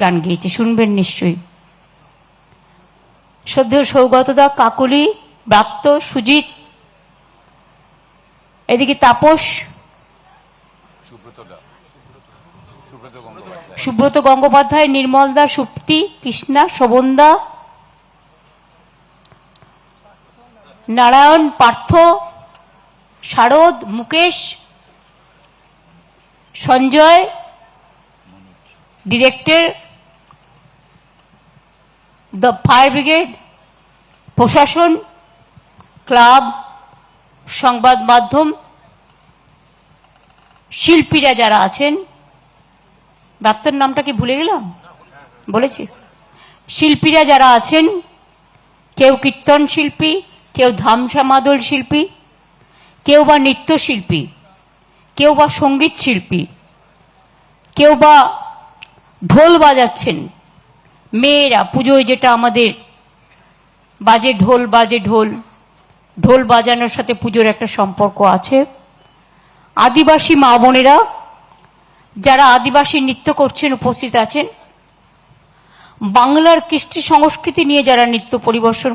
গান গেয়েছে, শুনবেন নিশ্চয়ই। শ্রদ্ধেয় সৌগতদা, কাকলি, ব্রাত্য, সুজিত, এদিকে তাপস, সুব্রত গঙ্গোপাধ্যায়, নির্মলদা, সুপ্তি, কৃষ্ণা, শোভনদা, Narayan, Partha, Sharad, Mukesh, Sanjay, director, the fire brigade, প্রশাসন, ক্লাব, সংবাদ মাধ্যম, শিল্পীরা যারা আছেন, ডাক্তার নামটা কি ভুলে গেলাম, বলেছি, শিল্পীরা যারা আছেন, কেউ কীর্তন শিল্পী, কেউ ধামসা মাদল শিল্পী, কেউ বা নৃত্যশিল্পী, কেউ বা সঙ্গীত শিল্পী, কেউ বা ঢোল বাজাচ্ছেন, মেয়েরা পুজোয় যেটা আমাদের বাজে ঢোল, ঢোল বাজানোর সাথে পুজোর একটা সম্পর্ক আছে। আদিবাসী মা বোনেরা যারা আদিবাসী নৃত্য করছেন, উপস্থিত আছেন। বাংলার কৃষ্টি সংস্কৃতি নিয়ে যারা নৃত্য পরিবেশন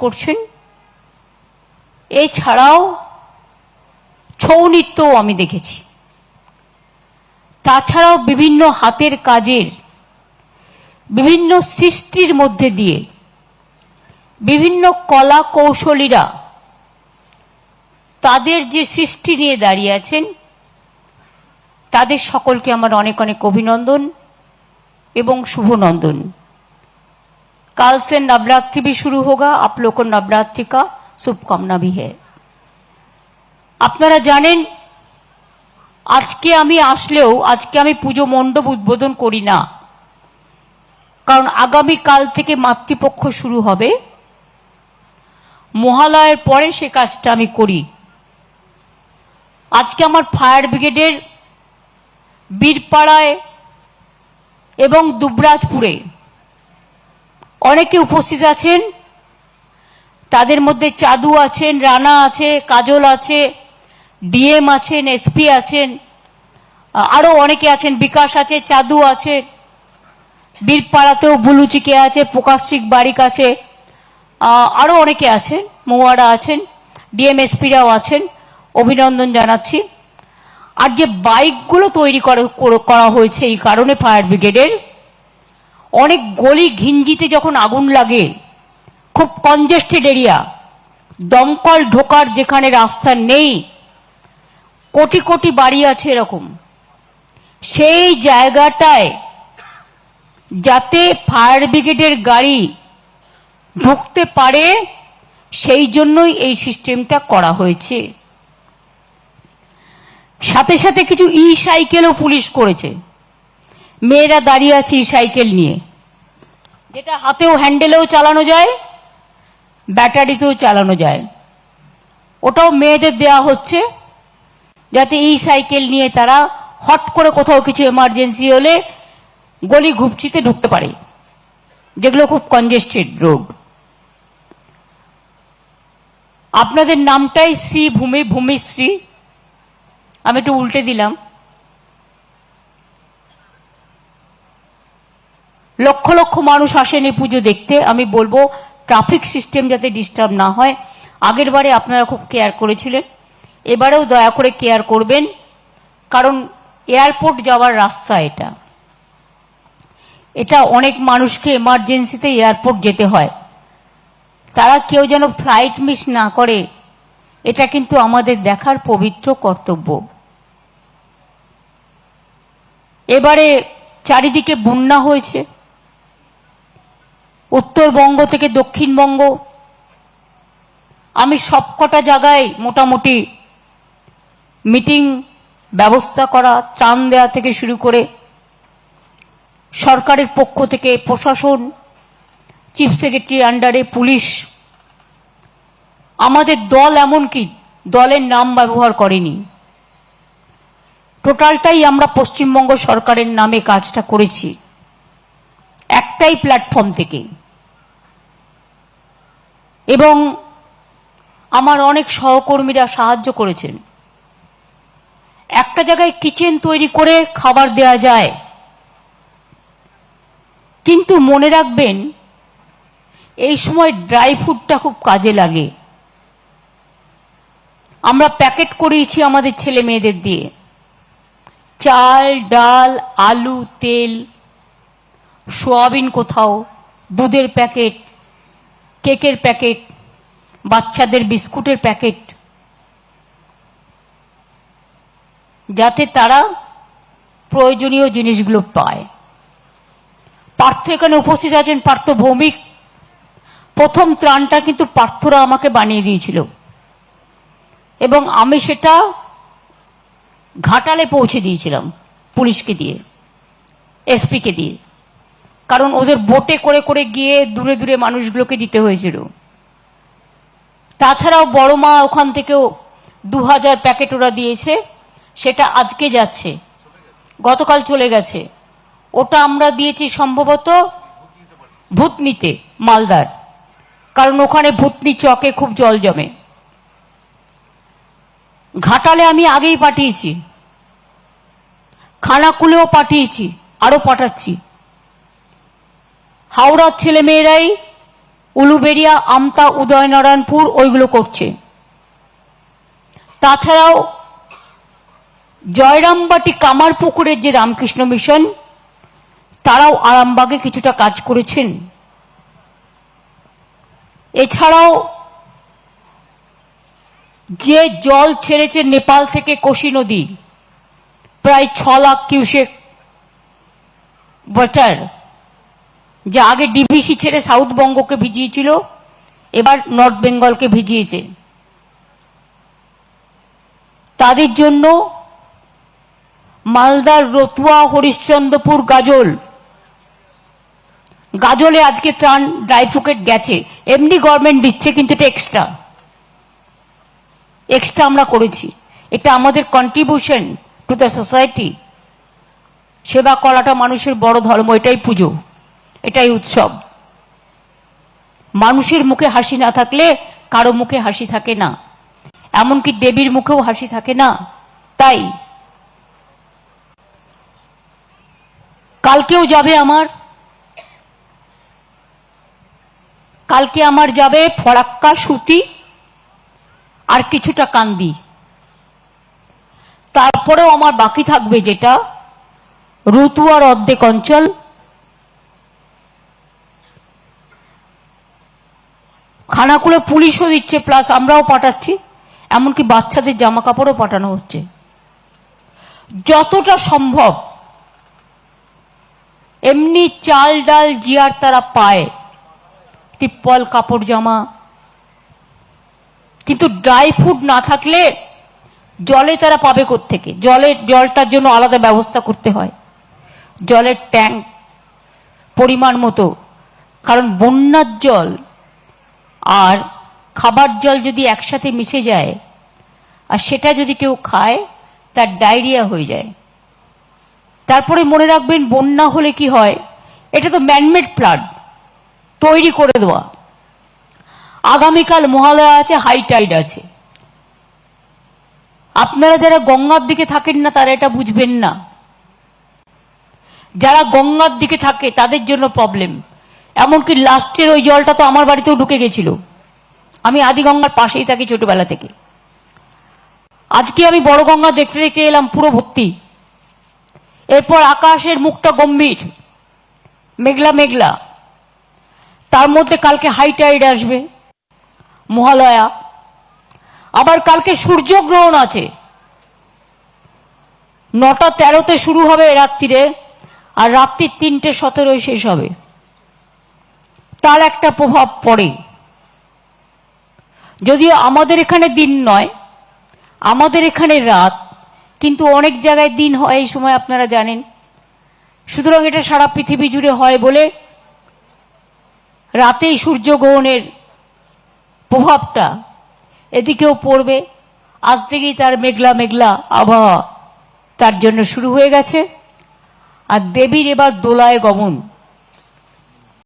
করছেন। এছাড়াও ছৌ নৃত্যও আমি দেখেছি। তাছাড়াও বিভিন্ন হাতের কাজের বিভিন্ন সৃষ্টির মধ্যে দিয়ে বিভিন্ন কলা কৌশলীরা তাদের যে সৃষ্টি নিয়ে দাঁড়িয়ে আছেন, তাদের সকলকে আমার অনেক অনেক অভিনন্দন এবং শুভনন্দन। কাল से नवरात्रि भी शुरू होगा, आप लोग को नवरात्रि का शुभकामना भी है। আপনারা জানেন আজকে আমি আসলেও আজকে আমি পুজো মণ্ডপ উদ্বোধন করি না, কারণ আগামী কাল থেকে মাতৃপক্ষ শুরু হবে। মহালয়ের পরে সে কাজটা আমি করি। আজকে আমার ফায়ার ব্রিগেডের বীরপাড়ায় এবং দুবরাজপুরে অনেকে উপস্থিত আছেন। তাদের মধ্যে চাদু আছেন, রানা আছে, কাজল আছে, ডিএম আছেন, এসপি আছেন, আরো অনেকে আছেন, বিকাশ আছে, চাদু আছে, বীরপাড়াতেও বুলুচিকে আছে, প্রকাশিক বারিক আছে, আরো অনেকে আছেন, মৌয়ারা আছেন, ডিএম এসপিরাও আছেন। অভিনন্দন জানাচ্ছি। আর যে বাইকগুলো তৈরি করা হয়েছে এই কারণে, ফায়ার ব্রিগেডের অনেক গলি ঘিঞ্জিতে যখন আগুন লাগে, খুব কনজেস্টেড এরিয়া, দমকল ঢোকার যেখানে রাস্তা নেই, কোটি কোটি বাড়ি আছে এরকম, সেই জায়গাটায় যাতে ফায়ার ব্রিগেডের গাড়ি ঢুকতে পারে, সেই জন্যই এই সিস্টেমটা করা হয়েছে। সাথে সাথে কিছু ই সাইকেলও পুলিশ করেছে। মেয়েরা দাঁড়িয়ে আছে ই সাইকেল নিয়ে, যেটা হাতেও হ্যান্ডেলেও চালানো যায়, ব্যাটারিতেও চালানো যায়। ওটাও মেয়েদের দেয়া হচ্ছে, যাতে ই সাইকেল নিয়ে তারা হট করে কোথাও কিছু এমার্জেন্সি হলে গলি ঘুপচিতে ঢুকতে পারে, যেগুলো খুব কনজেস্টেড রোড। আপনাদের নামটাই শ্রী ভূমিশ্রী, আমি একটু উল্টে দিলাম। লক্ষ লক্ষ মানুষ আসেন এই পুজো দেখতে। আমি বলবো ট্রাফিক সিস্টেম যাতে ডিস্টার্ব না হয়। আগের বারে আপনারা খুব কেয়ার করেছিলেন, এবারেও দয়া করে কেয়ার করবেন, কারণ এয়ারপোর্ট যাওয়ার রাস্তা এটা অনেক মানুষকে এমার্জেন্সিতে এয়ারপোর্ট যেতে হয়, তারা কেউ যেন ফ্লাইট মিস না করে, এটা কিন্তু আমাদের দেখার পবিত্র কর্তব্য। এবারে চারিদিকে বন্যা হয়েছে, উত্তরবঙ্গ থেকে দক্ষিণবঙ্গ। আমি সবকটা জায়গায় মোটামুটি মিটিং ব্যবস্থা করা, ত্রাণ দেওয়া থেকে শুরু করে সরকারের পক্ষ থেকে প্রশাসন, চিফ সেক্রেটারির আন্ডারে পুলিশ, আমাদের দল এমনকি দলের নাম ব্যবহার করেনি, টোটালটাই আমরা পশ্চিমবঙ্গ সরকারের নামে কাজটা করেছি, একটাই প্ল্যাটফর্ম থেকে। এবং আমার অনেক সহকর্মীরা সাহায্য করেছেন। একটা জায়গায় কিচেন তৈরি করে খাবার দেয়া যায়, কিন্তু মনে রাখবেন এই সময় ড্রাই ফ্রুটটা খুব কাজে লাগে। আমরা প্যাকেট করিয়েছি আমাদের ছেলে মেয়েদের দিয়ে, চাল ডাল আলু তেল সোয়াবিন, কোথাও দুধের প্যাকেট, কেকের প্যাকেট, বাচ্চাদের বিস্কুটের প্যাকেট, যাতে তারা প্রয়োজনীয় জিনিসগুলো পায়। পার্থ এখানে উপস্থিত আছেন, পার্থ ভৌমিক। প্রথম ত্রাণটা কিন্তু পার্থরা আমাকে বানিয়ে দিয়েছিল এবং আমি সেটা ঘাটালে পৌঁছে দিয়েছিলাম পুলিশকে দিয়ে, এসপিকে দিয়ে, কারণ ওদের বোটে করে করে গিয়ে দূরে দূরে মানুষগুলোকে দিতে হয়েছিল। তাছাড়াও বড় মা ওখান থেকেও 2000 প্যাকেট ওরা দিয়েছে, সেটা আজকে যাচ্ছে, গতকাল চলে গেছে। ওটা আমরা দিয়েছি সম্ভবত ভূতনিতে, মালদার, কারণ ওখানে ভূতনি চকে খুব জল জমে। ঘাটালে আমি আগেই পাঠিয়েছি, খানাকুলেও পাঠিয়েছি, আরো পাঠাচ্ছি। হাওড়ার ছেলে মেয়েরাই উলুবেড়িয়া, আমতা, উদয়নারায়ণপুর ওইগুলো করছে। তাছাড়াও জয়রামবাটি কামারপুকুরের যে রামকৃষ্ণ মিশন, তারাও আরামবাগে কিছুটা কাজ করেছেন। এছাড়াও যে জল ছেড়েছে নেপাল থেকে কোশি নদী, প্রায় 6 লাখ কিউসেক ওয়াটার, যা আগে ডিভিসি ছেড়ে সাউথ বঙ্গকে ভিজিয়েছিল, এবার নর্থ বেঙ্গলকে ভিজিয়েছে। তাদের জন্য মালদার রতুয়া, হরিশ্চন্দ্রপুর, গাজলে আজকে ত্রাণ ড্রাই ফ্রুট গেছে। এমনি গভর্নমেন্ট দিচ্ছে, কিন্তু এটা এক্সট্রা আমরা করেছি। এটা আমাদের কন্ট্রিবিউশন টু দ্য সোসাইটি। সেবা করাটা মানুষের বড় ধর্ম, এটাই পুজো, এটাই উৎসব। মানুষের মুখে হাসি না থাকলে কারো মুখে হাসি থাকে না, এমনকি দেবীর মুখেও হাসি থাকে না। তাই কালকেও যাবে কালকে আমার যাবে ফরাক্কা, সুতি আর কিছুটা কান্দি। তারপরেও আমার বাকি থাকবে যেটা রতুয়ার অর্ধেক অঞ্চল, খানাকুলে পুলিশও দিচ্ছে, প্লাস আমরাও পাঠাচ্ছি, এমনকি বাচ্চাদের জামা কাপড়ও পাঠানো হচ্ছে। যতটা সম্ভব এমনি চাল ডাল জিয়ার তারা পায়, তিপ্পল, কাপড় জামা, কিন্তু ড্রাই ফ্রুট না থাকলে জলে তারা পাবে কোত্থেকে? জলটার জন্য আলাদা ব্যবস্থা করতে হয়, জলের ট্যাঙ্ক পরিমাণ মতো, কারণ বন্যার জল আর খাবার জল যদি একসাথে মিশে যায় আর সেটা যদি কেউ খায় তার ডায়রিয়া হয়ে যায়। তারপরে মনে রাখবেন বন্যা হলে কি হয়, এটা তো ম্যানমেড ফ্লাড, তৈরি করে দেওয়া। আগামীকাল মহালয়া আছে, হাই টাইড আছে। আপনারা যারা গঙ্গার দিকে থাকেন না তারা এটা বুঝবেন না, যারা গঙ্গার দিকে থাকে তাদের জন্য প্রবলেম। এমনকি লাস্টের ওই জলটা তো আমার বাড়িতেও ঢুকে গেছিল, আমি আদি গঙ্গার পাশেই থাকি ছোটবেলা থেকে। আজকে আমি বড় গঙ্গা দেখতে দেখতে এলাম, পুরো ভর্তি। এরপর আকাশের মুখটা গম্ভীর, মেঘলা মেঘলা, তার মধ্যে কালকে হাই টাইড আসবে, মহালয়া। আবার কালকে সূর্যগ্রহণ আছে, 9:13 শুরু হবে রাত্রিরে, আর রাত্রি 3:17 শেষ হবে। তার একটা প্রভাব পড়ে, যদিও আমাদের এখানে দিন নয়, আমাদের এখানে রাত, কিন্তু অনেক জায়গায় দিন হয় এই সময়, আপনারা জানেন। সুতরাং এটা সারা পৃথিবী জুড়ে হয় বলে রাতেই সূর্যগ্রহণের প্রভাবটা এদিকেও পড়বে। আজ থেকেই তার মেঘলা মেঘলা আবহাওয়া তার জন্য শুরু হয়ে গেছে। আর দেবীর এবার দোলায় গমন।